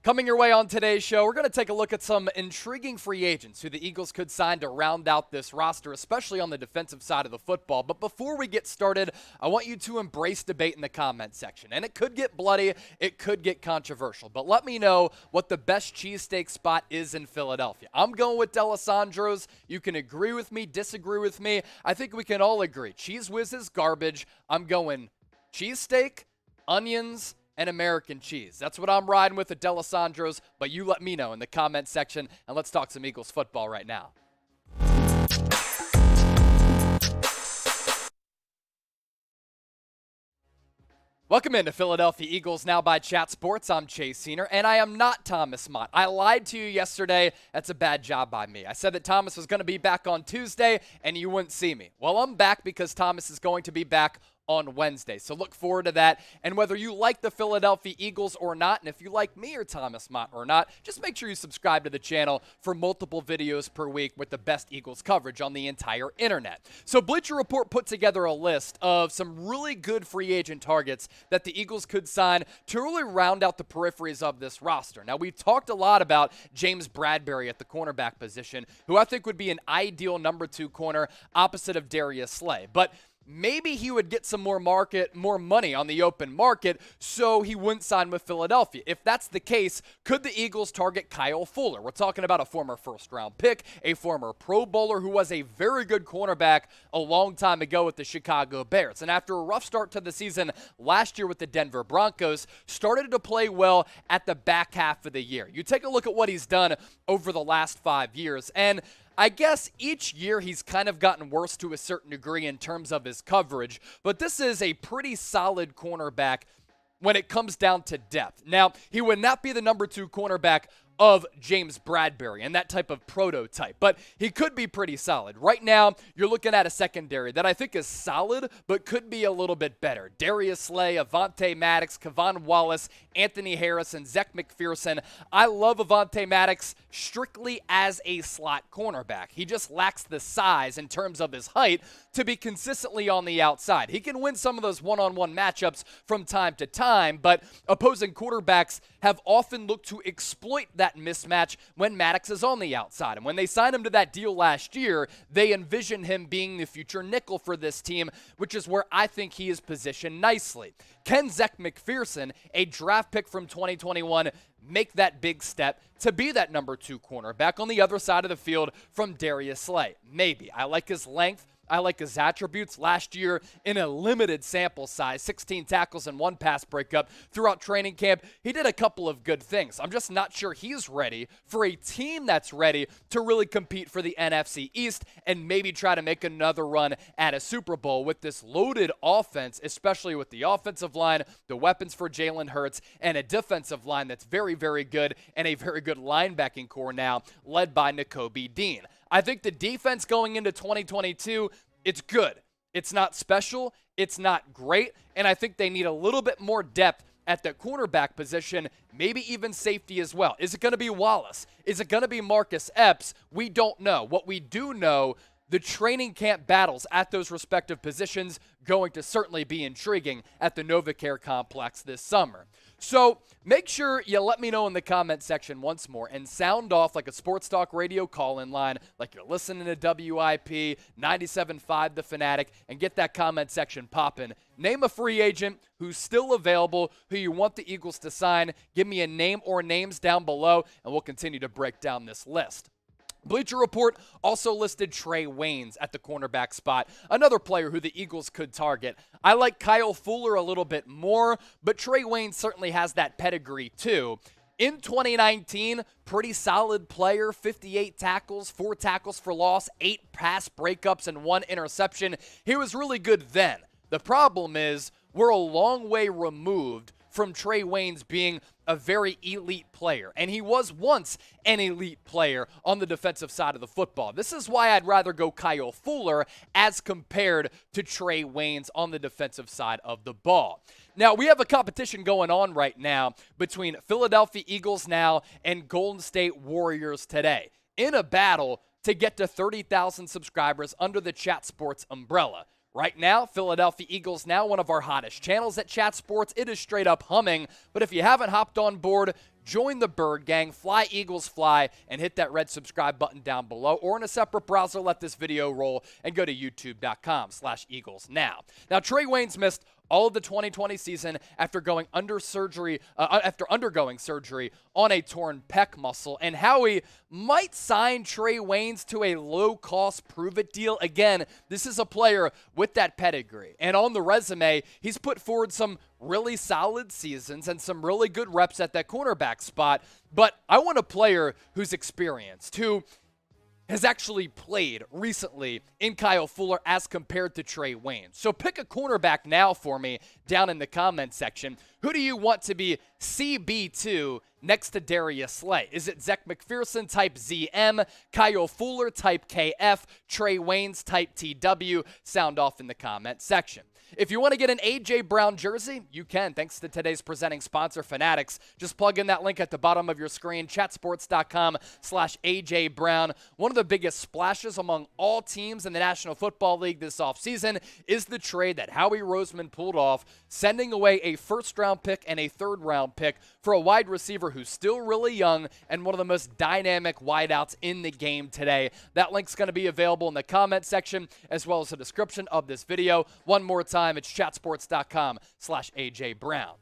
Coming your way on today's show, we're going to take a look at some intriguing free agents who the Eagles could sign to round out this roster, especially on the defensive side of the football. But before we get started, I want you to embrace debate in the comment section. And it could get bloody, it could get controversial. But let me know what the best cheesesteak spot is in Philadelphia. I'm going with D'Alessandro's. You can agree with me, disagree with me. I think we can all agree. Cheese Whiz is garbage. I'm going cheesesteak, onions, and American cheese. That's what I'm riding with at D'Alessandro's, but you let me know in the comment section, and let's talk some Eagles football right now. Welcome into Philadelphia Eagles Now by Chat Sports. I'm Chase Senior, and I am not Thomas Mott. I lied to you yesterday. That's a bad job by me. I said that Thomas was going to be back on Tuesday, and you wouldn't see me. Well, I'm back because Thomas is going to be back on Wednesday. So look forward to that. And whether you like the Philadelphia Eagles or not, and if you like me or Thomas Mott or not, just make sure you subscribe to the channel for multiple videos per week with the best Eagles coverage on the entire internet. So Bleacher Report put together a list of some really good free agent targets that the Eagles could sign to really round out the peripheries of this roster. Now, we've talked a lot about James Bradberry at the cornerback position, who I think would be an ideal number 2 corner opposite of Darius Slay. But maybe he would get some more money on the open market, so he wouldn't sign with Philadelphia. If that's the case, could the Eagles target Kyle Fuller? We're talking about a former first-round pick, a former Pro Bowler who was a very good cornerback a long time ago with the Chicago Bears. And after a rough start to the season last year with the Denver Broncos, started to play well at the back half of the year. You take a look at what he's done over the last 5 years, and I guess each year he's kind of gotten worse to a certain degree in terms of his coverage, but this is a pretty solid cornerback when it comes down to depth. Now, he would not be the number 2 cornerback of James Bradberry and that type of prototype, but he could be pretty solid. Right now, you're looking at a secondary that I think is solid, but could be a little bit better. Darius Slay, Avonte Maddox, Kevon Wallace, Anthony Harrison, Zech McPhearson. I love Avonte Maddox strictly as a slot cornerback. He just lacks the size in terms of his height to be consistently on the outside. He can win some of those one-on-one matchups from time to time, but opposing quarterbacks have often looked to exploit that mismatch when Maddox is on the outside. And when they signed him to that deal last year, they envisioned him being the future nickel for this team, which is where I think he is positioned nicely. Can Zech McPhearson, a draft pick from 2021, make that big step to be that number 2 cornerback on the other side of the field from Darius Slay? Maybe. I like his length. I like his attributes. Last year, in a limited sample size, 16 tackles and 1 pass breakup throughout training camp, he did a couple of good things. I'm just not sure he's ready for a team that's ready to really compete for the NFC East and maybe try to make another run at a Super Bowl with this loaded offense, especially with the offensive line, the weapons for Jalen Hurts, and a defensive line that's very, very good, and a very good linebacking core now led by Nakobe Dean. I think the defense going into 2022, it's good. It's not special. It's not great. And I think they need a little bit more depth at the cornerback position, maybe even safety as well. Is it going to be Wallace? Is it going to be Marcus Epps? We don't know. What we do know, the training camp battles at those respective positions going to certainly be intriguing at the NovaCare complex this summer. So make sure you let me know in the comment section once more and sound off like a sports talk radio call-in line, like you're listening to WIP, 97.5 The Fanatic, and get that comment section popping. Name a free agent who's still available, who you want the Eagles to sign. Give me a name or names down below, and we'll continue to break down this list. Bleacher Report also listed Trae Waynes at the cornerback spot, another player who the Eagles could target. I like Kyle Fuller a little bit more, but Trae Waynes certainly has that pedigree too. In 2019, pretty solid player, 58 tackles, 4 tackles for loss, 8 pass breakups, and 1 interception. He was really good then. The problem is we're a long way removed from Trae Waynes being a very elite player, and he was once an elite player on the defensive side of the football. This is why I'd rather go Kyle Fuller as compared to Trae Waynes on the defensive side of the ball. Now, we have a competition going on right now between Philadelphia Eagles now and Golden State Warriors today in a battle to get to 30,000 subscribers under the Chat Sports umbrella. Right now, Philadelphia Eagles Now, one of our hottest channels at Chat Sports. It is straight up humming, but if you haven't hopped on board, join the Bird Gang, fly Eagles fly, and hit that red subscribe button down below, or in a separate browser, let this video roll and go to youtube.com/Eagles now. Now, Trae Waynes missed all of the 2020 season after undergoing surgery on a torn pec muscle. And Howie might sign Trae Waynes to a low-cost prove-it deal. Again, this is a player with that pedigree. And on the resume, he's put forward some really solid seasons and some really good reps at that cornerback spot. But I want a player who's experienced, who has actually played recently in Kyle Fuller as compared to Trae Waynes. So pick a cornerback now for me down in the comment section. Who do you want to be CB2 next to Darius Slay? Is it Zech McPhearson type ZM, Kyle Fuller type KF, Trae Waynes type TW? Sound off in the comment section. If you want to get an A.J. Brown jersey, you can, thanks to today's presenting sponsor, Fanatics. Just plug in that link at the bottom of your screen, chatsports.com/A.J. Brown. One of the biggest splashes among all teams in the National Football League this offseason is the trade that Howie Roseman pulled off, sending away a first-round pick and a third-round pick for a wide receiver who's still really young and one of the most dynamic wideouts in the game today. That link's going to be available in the comment section as well as the description of this video. One more time, it's chatsports.com/AJ Brown.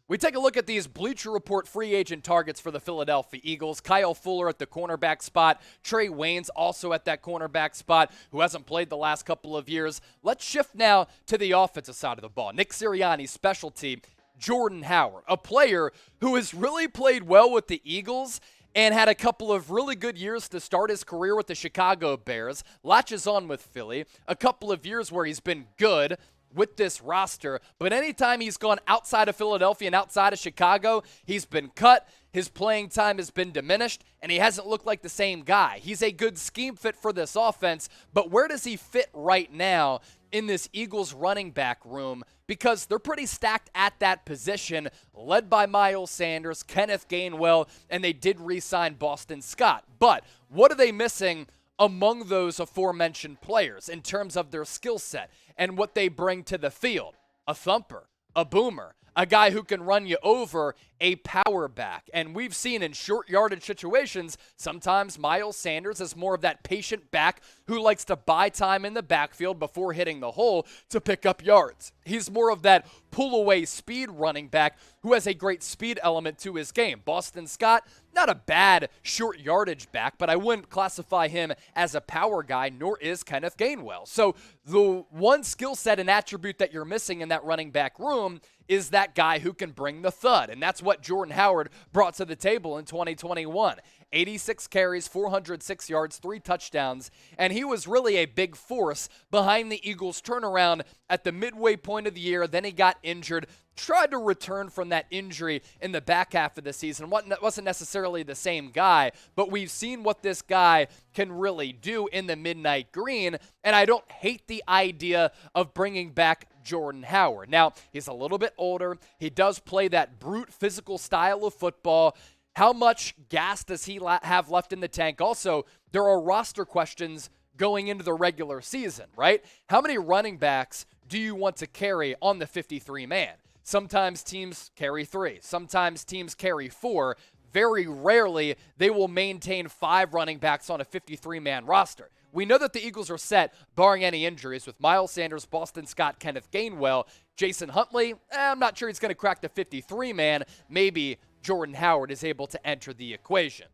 We take a look at these Bleacher Report free agent targets for the Philadelphia Eagles. Kyle Fuller at the cornerback spot. Trae Waynes also at that cornerback spot, who hasn't played the last couple of years. Let's shift now to the offensive side of the ball. Nick Sirianni's specialty, Jordan Howard, a player who has really played well with the Eagles and had a couple of really good years to start his career with the Chicago Bears, latches on with Philly, a couple of years where he's been good with this roster, but anytime he's gone outside of Philadelphia and outside of Chicago, he's been cut, his playing time has been diminished, and he hasn't looked like the same guy. He's a good scheme fit for this offense, but where does he fit right now in this Eagles running back room? Because they're pretty stacked at that position, led by Miles Sanders, Kenneth Gainwell, and they did re-sign Boston Scott. But what are they missing among those aforementioned players in terms of their skill set and what they bring to the field? A thumper, a boomer, a guy who can run you over, a power back. And we've seen in short yardage situations, sometimes Miles Sanders is more of that patient back who likes to buy time in the backfield before hitting the hole to pick up yards. He's more of that pull-away speed running back who has a great speed element to his game. Boston Scott, not a bad short yardage back, but I wouldn't classify him as a power guy, nor is Kenneth Gainwell. So the one skill set and attribute that you're missing in that running back room is that guy who can bring the thud. And that's what Jordan Howard brought to the table in 2021. 86 carries, 406 yards, 3 touchdowns, and he was really a big force behind the Eagles' turnaround at the midway point of the year. Then he got injured, tried to return from that injury in the back half of the season. Wasn't necessarily the same guy, but we've seen what this guy can really do in the midnight green, and I don't hate the idea of bringing back Jordan Howard. Now, he's a little bit older. He does play that brute physical style of football. How much gas does he have left in the tank? Also, there are roster questions going into the regular season, right? How many running backs do you want to carry on the 53-man? Sometimes teams carry 3. Sometimes teams carry 4. Very rarely, they will maintain 5 running backs on a 53-man roster. We know that the Eagles are set, barring any injuries, with Miles Sanders, Boston Scott, Kenneth Gainwell. Jason Huntley, I'm not sure he's going to crack the 53-man. Maybe Jordan Howard is able to enter the equation.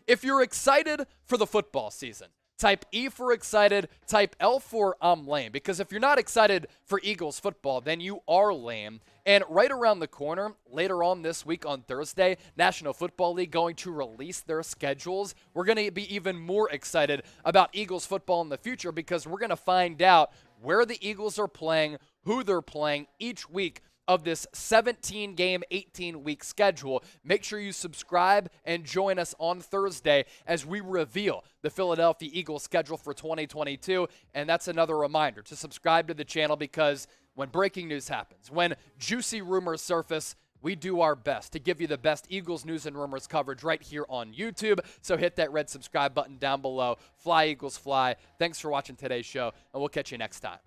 If you're excited for the football season, type E for excited, type L for I'm lame. Because if you're not excited for Eagles football, then you are lame. And right around the corner, later on this week on Thursday, National Football League going to release their schedules. We're going to be even more excited about Eagles football in the future because we're going to find out where the Eagles are playing, who they're playing each week of this 17-game, 18-week schedule. Make sure you subscribe and join us on Thursday as we reveal the Philadelphia Eagles schedule for 2022. And that's another reminder to subscribe to the channel because when breaking news happens, when juicy rumors surface, we do our best to give you the best Eagles news and rumors coverage right here on YouTube. So hit that red subscribe button down below. Fly, Eagles, fly. Thanks for watching today's show, and we'll catch you next time.